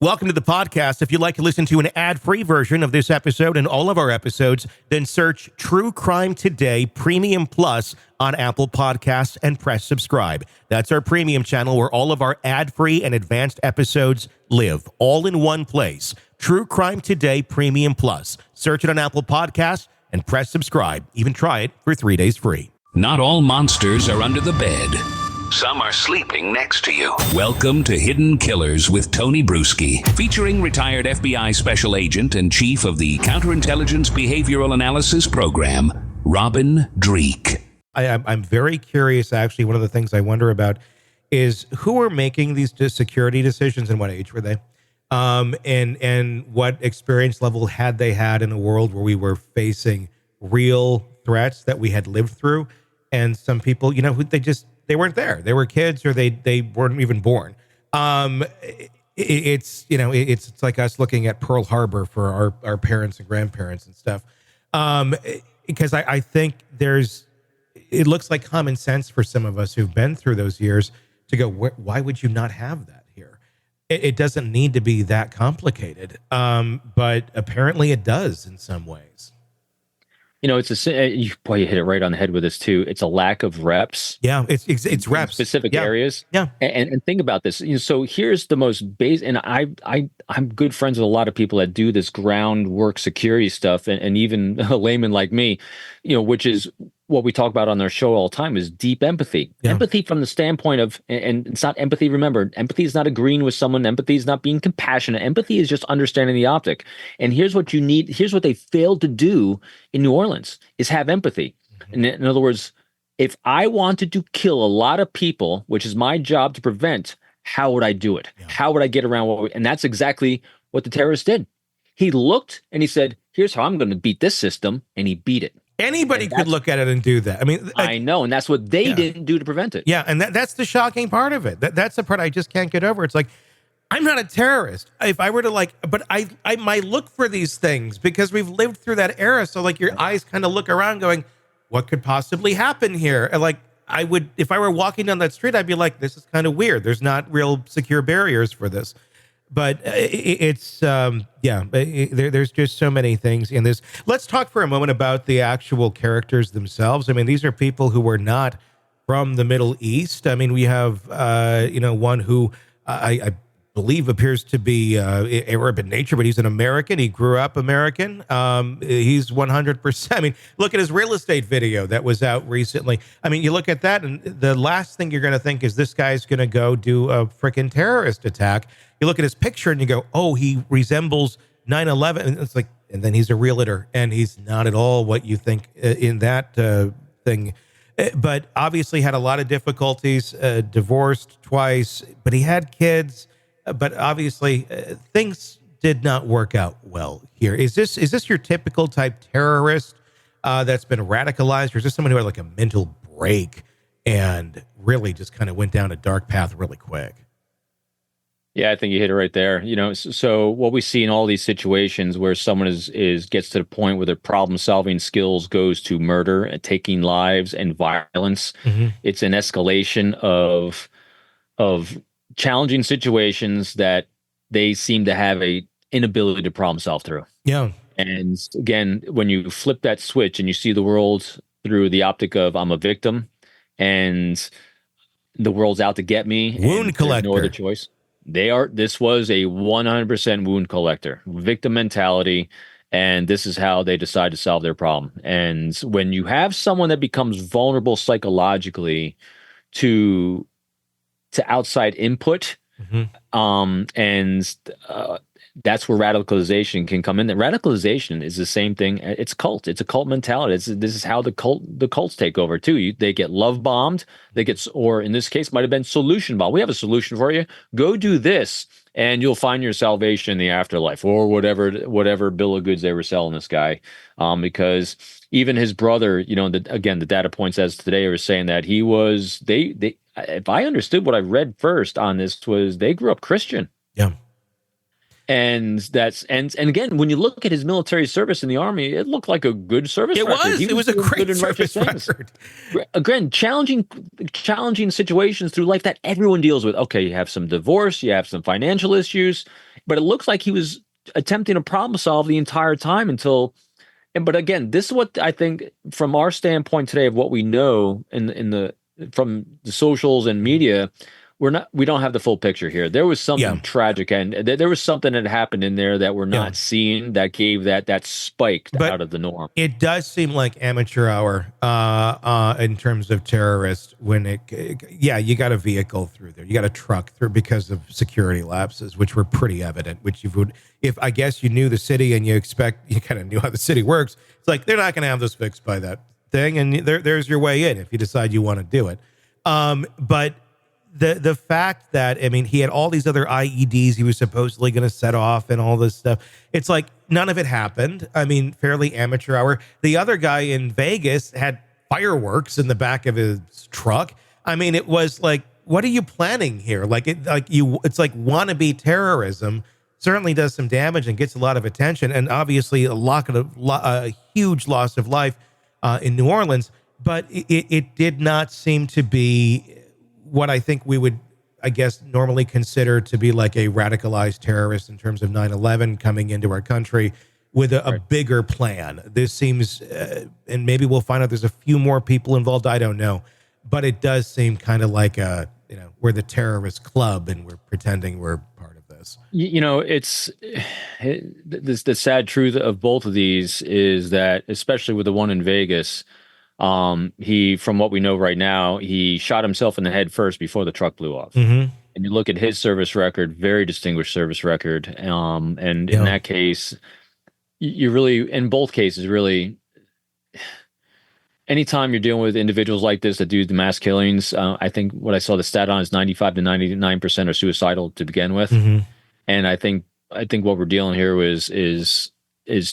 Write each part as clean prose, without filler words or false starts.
Welcome to the podcast. If you'd like to listen to an ad-free version of this episode and all of our episodes, then search True Crime Today Premium Plus on Apple Podcasts and press subscribe. That's our premium channel where all of our ad-free and advanced episodes live, all in one place. True Crime Today Premium Plus. Search it on Apple Podcasts and press subscribe. Even try it for 3 days free. Not all monsters are under the bed. Some are sleeping next to you. Welcome to Hidden Killers with Tony Bruschi, featuring retired FBI Special Agent and Chief of the Counterintelligence Behavioral Analysis Program, Robin Dreeke. I'm very curious, actually. One of the things I wonder about is who are making these security decisions and what age were they? And what experience level had they had in a world where we were facing real threats that we had lived through? And some people, you know, who they weren't there. They were kids or they weren't even born. It's like us looking at Pearl Harbor for our parents and grandparents and stuff. Because I think it looks like common sense for some of us who've been through those years to go, why would you not have that here? It doesn't need to be that complicated. But apparently it does in some ways. You know, you hit it right on the head with this too. It's a lack of reps. Yeah, it's reps. Specific areas. Yeah. And think about this. So here's the most basic, and I'm good friends with a lot of people that do this groundwork security stuff, and even a layman like me, you know, which is what we talk about on our show all the time is deep empathy. Yeah. Empathy from the standpoint of, and it's not empathy, remember, empathy is not agreeing with someone. Empathy is not being compassionate. Empathy is just understanding the optic. And here's what you need. Here's what they failed to do in New Orleans is have empathy. Mm-hmm. In other words, if I wanted to kill a lot of people, which is my job to prevent, how would I do it? Yeah. How would I get around and that's exactly what the terrorist did. He looked and he said, here's how I'm going to beat this system. And he beat it. Anybody could look at it and do that. I mean, I know, and that's what they didn't do to prevent it. Yeah, and that's the shocking part of it. That's the part I just can't get over. It's like, I'm not a terrorist. If I were to but I might look for these things because we've lived through that era. So like your eyes kind of look around going, what could possibly happen here? And like I would, if I were walking down that street, I'd be like, this is kind of weird. There's not real secure barriers for this. But there's just so many things in this. Let's talk for a moment about the actual characters themselves. I mean, these are people who were not from the Middle East. I mean, we have, one who I believe appears to be Arab in nature, but he's an American. He grew up American. He's 100%. I mean, look at his real estate video that was out recently. I mean, you look at that, and the last thing you're going to think is this guy's going to go do a freaking terrorist attack. You look at his picture and you go, oh, he resembles 9/11. And it's like, and then he's a realtor, and he's not at all what you think in that thing. But obviously had a lot of difficulties, divorced twice, but he had kids. But obviously, things did not work out well here. Is this your typical type terrorist that's been radicalized, or is this someone who had like a mental break and really just kind of went down a dark path really quick? Yeah, I think you hit it right there. You know, so what we see in all these situations where someone gets to the point where their problem-solving skills goes to murder and taking lives and violence, it's an escalation of challenging situations that they seem to have a inability to problem solve through. Yeah. And again, when you flip that switch and you see the world through the optic of I'm a victim and the world's out to get me, wound collector, no other choice. This was a 100% wound collector, victim mentality. And this is how they decide to solve their problem. And when you have someone that becomes vulnerable psychologically to outside input, that's where radicalization can come in. And radicalization is the same thing. It's cult. It's a cult mentality. This is how the cults take over too. They get love bombed. Or in this case, might have been solution bombed. We have a solution for you. Go do this, and you'll find your salvation in the afterlife, or whatever bill of goods they were selling this guy. Because even his brother, you know, the data points as today are saying that he was they. If I understood what I read first on this was they grew up Christian. Yeah. And and again, when you look at his military service in the army, it looked like a good service record. It was a doing great good and righteous service things. record. Again, challenging situations through life that everyone deals with. Okay, you have some divorce, you have some financial issues, but it looks like he was attempting to problem solve the entire time but again, this is what I think from our standpoint today of what we know from the socials and media. We don't have the full picture here. There was something tragic, and there was something that happened in there that we're not seeing that gave that spiked out of the norm. It does seem like amateur hour in terms of terrorists when you got a vehicle through there, you got a truck through because of security lapses, which were pretty evident, which if I guess you knew the city and you kind of knew how the city works, it's like, they're not going to have this fixed by that thing. And there's your way in if you decide you want to do it. But the fact that, I mean, he had all these other IEDs he was supposedly going to set off and all this stuff. It's like none of it happened. I mean, fairly amateur hour. The other guy in Vegas had fireworks in the back of his truck. I mean, it was like, what are you planning here? It's like wannabe terrorism. Certainly does some damage and gets a lot of attention, and obviously a huge loss of life in New Orleans. But it did not seem to be what I think we would, I guess, normally consider to be like a radicalized terrorist in terms of 9/11 coming into our country with a bigger plan. This seems, and maybe we'll find out there's a few more people involved. I don't know, but it does seem kind of like we're the terrorist club and we're pretending we're part of this. The sad truth of both of these is that, especially with the one in Vegas, from what we know right now, he shot himself in the head first before the truck blew off. Mm-hmm. And you look at his service record, very distinguished service record. In that case, you really, in both cases, really, anytime you're dealing with individuals like this that do the mass killings, I think what I saw the stat on is 95 to 99% are suicidal to begin with. Mm-hmm. And I think what we're dealing here is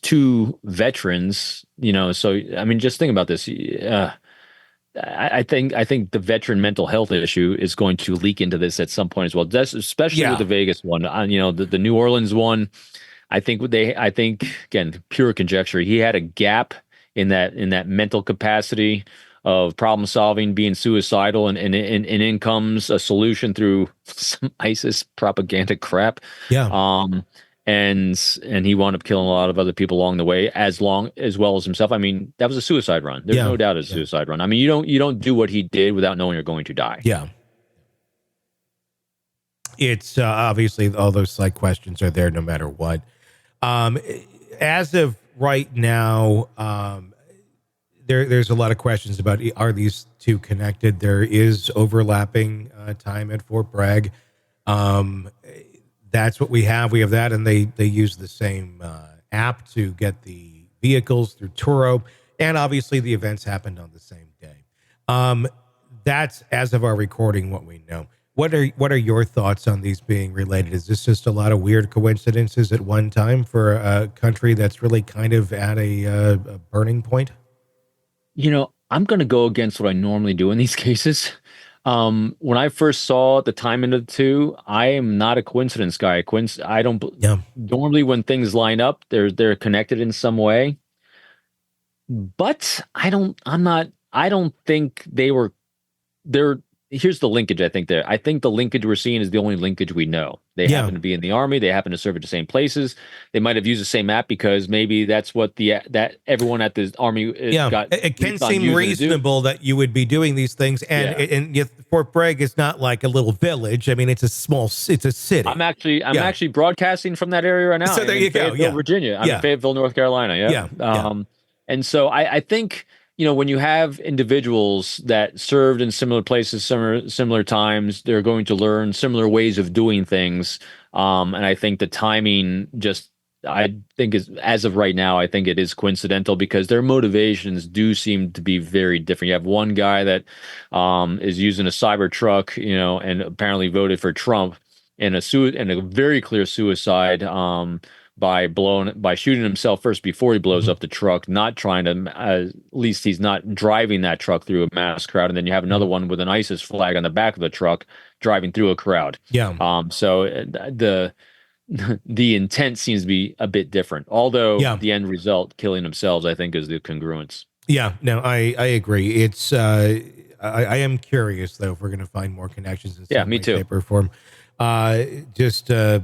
two veterans, so I mean, just think about this. I think the veteran mental health issue is going to leak into this at some point as well. That's especially with the Vegas one. The New Orleans one, I think again, pure conjecture, he had a gap in that mental capacity of problem solving, being suicidal, and in comes a solution through some ISIS propaganda crap. And he wound up killing a lot of other people along the way, as well as himself. I mean, that was a suicide run. There's no doubt it's a suicide run. I mean, you don't do what he did without knowing you're going to die. Yeah. It's obviously all those psych questions are there no matter what. As of right now, there's a lot of questions about, are these two connected? There is overlapping time at Fort Bragg. That's what we have. We have that, and they use the same app to get the vehicles through Turo, and obviously the events happened on the same day. That's, as of our recording, what we know. What are your thoughts on these being related? Is this just a lot of weird coincidences at one time for a country that's really kind of at a burning point? I'm going to go against what I normally do in these cases. When I first saw the timing of the two, I am not a coincidence guy. I don't. Normally, when things line up, they're connected in some way. But I don't think they were. Here's the linkage. I think the linkage we're seeing is the only linkage we know. They happen to be in the army. They happen to serve at the same places. They might have used the same app because maybe that's what that everyone at the army got. It can seem reasonable that you would be doing these things, and Fort Bragg is not like a little village. I mean, it's a city. I'm actually broadcasting from that area right now. So there you go. Virginia. I'm in Fayetteville, North Carolina. And so I think, when you have individuals that served in similar places, similar times, they're going to learn similar ways of doing things. And I think the timing is, as of right now, I think it is coincidental because their motivations do seem to be very different. You have one guy that is using a cyber truck, and apparently voted for Trump in a very clear suicide, by shooting himself first before he blows up the truck, not trying to, at least he's not driving that truck through a mass crowd. And then you have another one with an ISIS flag on the back of the truck driving through a crowd. So the intent seems to be a bit different. Although Yeah. the end result, killing themselves, I think is the congruence. Yeah, no, I agree. It's I am curious though if we're going to find more connections in some Me way, too. shape, or form. There's a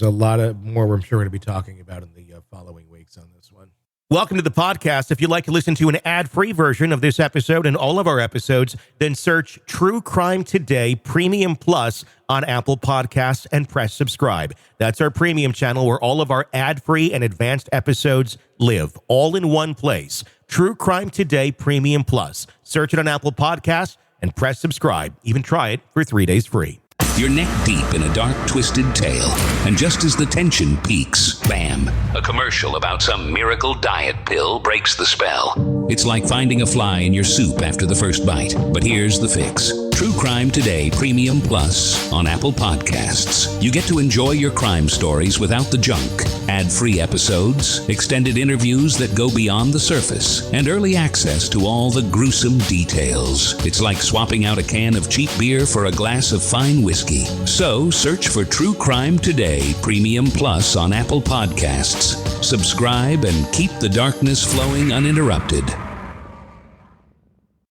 lot of more I'm sure we're going to be talking about in the following weeks on this one. Welcome to the podcast. If you'd like to listen to an ad-free version of this episode and all of our episodes, then search True Crime Today Premium Plus on Apple Podcasts and press subscribe. That's our premium channel where all of our ad-free and advanced episodes live, all in one place. True Crime Today Premium Plus. Search it on Apple Podcasts and press subscribe. Even try it for 3 days free. You're neck deep in a dark, twisted tale, and just as the tension peaks, bam, a commercial about some miracle diet pill breaks the spell. It's like finding a fly in your soup after the first bite. But here's the fix. True Crime Today Premium Plus on Apple Podcasts. You get to enjoy your crime stories without the junk, ad-free episodes, extended interviews that go beyond the surface, and early access to all the gruesome details. It's like swapping out a can of cheap beer for a glass of fine whiskey. So search for True Crime Today Premium Plus on Apple Podcasts. Subscribe and keep the darkness flowing uninterrupted.